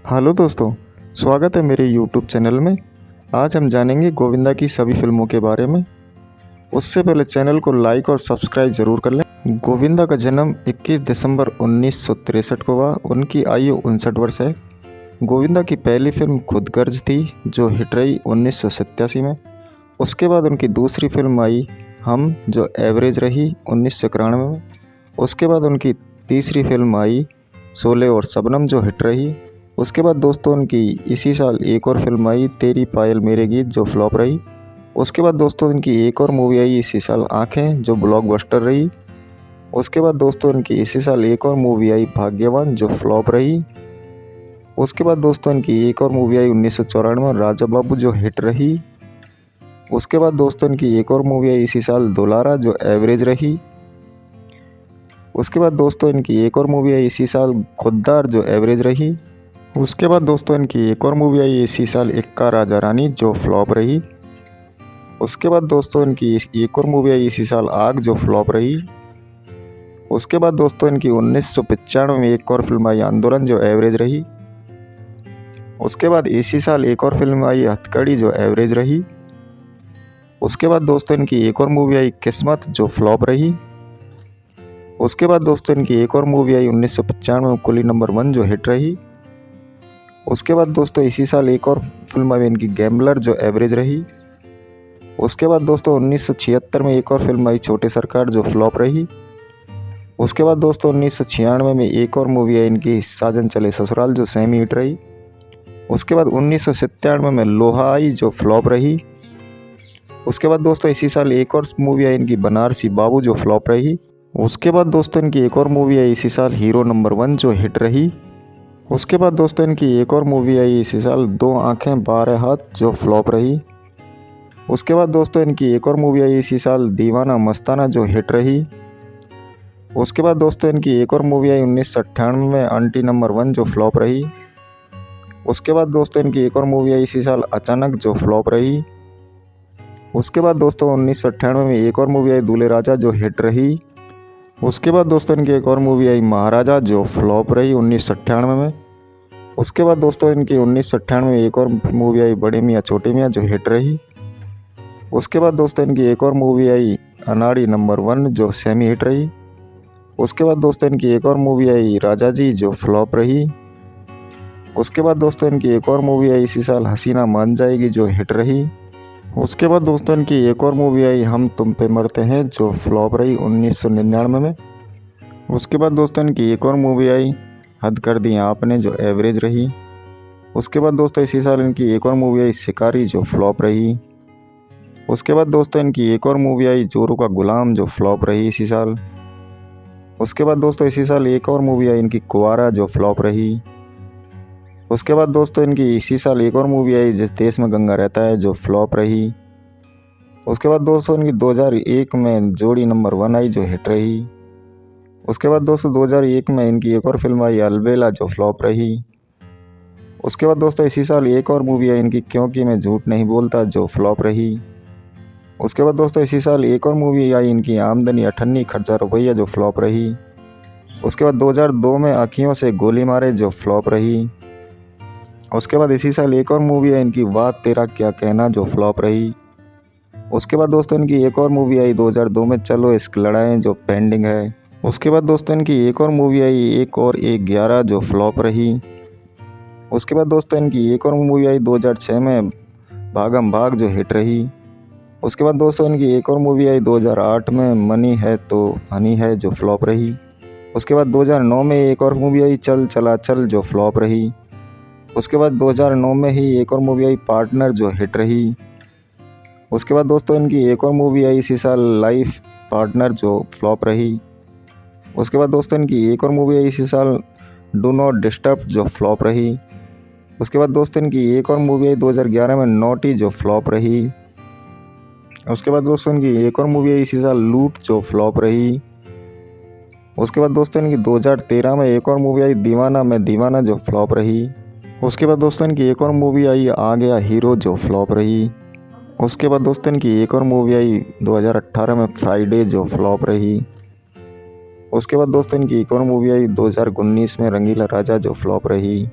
Hello दोस्तों, स्वागत है मेरे यूट्यूब चैनल में। आज हम जानेंगे गोविंदा की सभी फिल्मों के बारे में। उससे पहले चैनल को लाइक और सब्सक्राइब जरूर कर लें। गोविंदा का जन्म 21 दिसंबर 1963 को हुआ। उनकी आयु 59 वर्ष है। गोविंदा की पहली फिल्म खुदगर्ज थी, जो हिट रही 1987 में। उसके बाद उनकी दूसरी फिल्म आई हम, जो एवरेज रही 1991 में। उसके बाद उनकी तीसरी फिल्म आई शोले और शबनम, जो हिट रही। उसके बाद दोस्तों उनकी इसी साल एक और फिल्म आई तेरी पायल मेरे गीत, जो फ्लॉप रही। उसके बाद दोस्तों उनकी एक और मूवी आई इसी साल आँखें, जो ब्लॉकबस्टर रही। उसके बाद दोस्तों उनकी इसी साल एक और मूवी आई भाग्यवान, जो फ्लॉप रही। उसके बाद दोस्तों इनकी एक और मूवी आई 1994 में राजा बाबू, जो हिट रही। उसके बाद दोस्तों इनकी एक और मूवी आई इसी साल दुलारा, जो एवरेज रही। उसके बाद दोस्तों इनकी एक और मूवी आई इसी साल खुद्दार, जो एवरेज रही। उसके बाद दोस्तों इनकी एक और मूवी आई इसी साल इक्का राजा रानी, जो फ्लॉप रही। उसके बाद दोस्तों इनकी एक और मूवी आई इसी साल आग, जो फ्लॉप रही। उसके बाद दोस्तों इनकी 1995 में एक और फिल्म आई आंदोलन, जो एवरेज रही। उसके बाद इसी साल एक और फिल्म आई हथकड़ी, जो एवरेज रही। उसके बाद दोस्तों इनकी एक और मूवी आई किस्मत, जो फ्लॉप रही। उसके बाद दोस्तों इनकी एक और मूवी आई 1995 में कुली नंबर 1, जो हिट रही। उसके बाद दोस्तों इसी साल एक और फिल्म आई इनकी गैम्बलर, जो एवरेज रही। उसके बाद दोस्तों 1976 में एक और फिल्म आई छोटे सरकार, जो फ्लॉप रही। उसके बाद दोस्तों 1996 में एक और मूवी आई इनकी साजन चले ससुराल, जो सेमी हिट रही। उसके बाद 1997 में लोहा आई, जो फ्लॉप रही। उसके बाद दोस्तों इसी साल एक और मूवी आई इनकी बनारसी बाबू, जो फ्लॉप रही। उसके बाद दोस्तों इनकी एक और मूवी आई इसी साल हीरो नंबर 1, जो हिट रही। उसके बाद दोस्तों इनकी एक और मूवी आई इसी साल दो आँखें 12 हाथ, जो फ्लॉप रही। उसके बाद दोस्तों इनकी एक और मूवी आई इसी साल दीवाना मस्ताना, जो हिट रही। उसके बाद दोस्तों इनकी एक और मूवी आई 1998 में आंटी नंबर 1, जो फ्लॉप रही। उसके बाद दोस्तों इनकी एक और मूवी आई इसी साल अचानक, जो फ्लॉप रही। उसके बाद दोस्तों 1998 में एक और मूवी आई दूल्हे राजा, जो हिट रही। उसके बाद दोस्तों इनकी एक और मूवी आई महाराजा, जो फ्लॉप रही 1998 में। उसके बाद दोस्तों इनकी 1998 में एक और मूवी आई बड़े मियाँ छोटे मियाँ, जो हिट रही। उसके बाद दोस्तों इनकी एक और मूवी आई अनाड़ी नंबर 1, जो सेमी हिट रही। उसके बाद दोस्तों इनकी एक और मूवी आई राजा जी, जो फ्लॉप रही। उसके बाद दोस्तों इनकी एक और मूवी आई इसी साल हसीना मान जाएगी, जो हिट रही। उसके बाद दोस्तों इनकी एक और मूवी आई हम तुम पे मरते हैं, जो फ्लॉप रही 1999 में। उसके बाद दोस्तों इनकी एक और मूवी आई हद कर दी आपने, जो एवरेज रही। उसके बाद दोस्तों इसी साल इनकी एक और मूवी आई शिकारी, जो फ्लॉप रही। उसके बाद दोस्तों इनकी एक और मूवी आई जोरू का गुलाम, जो फ्लॉप रही इसी साल। उसके बाद दोस्तों इसी साल एक और मूवी आई इनकी कुंवारा, जो फ्लॉप रही। उसके बाद दोस्तों इनकी इसी साल एक और मूवी आई जिस देश में गंगा रहता है, जो फ्लॉप रही। उसके बाद दोस्तों इनकी 2001 में जोड़ी नंबर 1 आई, जो हिट रही। उसके बाद दोस्तों 2001 में इनकी एक और फिल्म आई अलबेला, जो फ्लॉप रही। उसके बाद दोस्तों इसी साल एक और मूवी आई इनकी क्योंकि मैं झूठ नहीं बोलता, जो फ्लॉप रही। उसके बाद दोस्तों इसी साल एक और मूवी आई इनकी आमदनी अठन्नी खर्चा रुपया, जो फ्लॉप रही। उसके बाद 2002 में आँखियों से गोली मारे, जो फ्लॉप रही। उसके बाद इसी साल एक और मूवी आई इनकी बात तेरा क्या कहना, जो फ्लॉप रही। उसके बाद दोस्तों इनकी एक और मूवी आई 2002 में चलो इश्क लड़ाएं, जो पेंडिंग है। उसके बाद दोस्तों इनकी एक और मूवी आई एक और एक 11, जो फ्लॉप रही। उसके बाद दोस्तों इनकी एक और मूवी आई 2006 में भागम भाग, जो हिट रही। उसके बाद दोस्तों इनकी एक और मूवी आई 2008 में मनी है तो हनी है, जो फ्लॉप रही। उसके बाद 2009 में एक और मूवी आई चल चला चल, जो फ्लॉप रही। उसके बाद 2009 में ही एक और मूवी आई पार्टनर, जो हिट रही। उसके बाद दोस्तों इनकी एक और मूवी आई इसी साल लाइफ पार्टनर, जो फ्लॉप रही। उसके बाद दोस्तों इनकी एक और मूवी आई इसी साल डू नॉट डिस्टर्ब, जो फ्लॉप रही। उसके बाद दोस्तों इनकी एक और मूवी आई 2011 में नोटी, जो फ्लॉप रही। उसके बाद दोस्तों इनकी एक और मूवी आई इसी साल लूट, जो फ्लॉप रही। उसके बाद दोस्तों इनकी 2013 में एक और मूवी आई दीवाना मैं दीवाना, जो फ्लॉप रही। उसके बाद दोस्तों इनकी एक और मूवी आई आ गया हीरो, जो फ्लॉप रही। उसके बाद दोस्तों इनकी एक और मूवी आई 2018 में फ्राइडे, जो फ्लॉप रही। उसके बाद दोस्तों इनकी एक और मूवी आई 2019 में रंगीला राजा, जो फ्लॉप रही।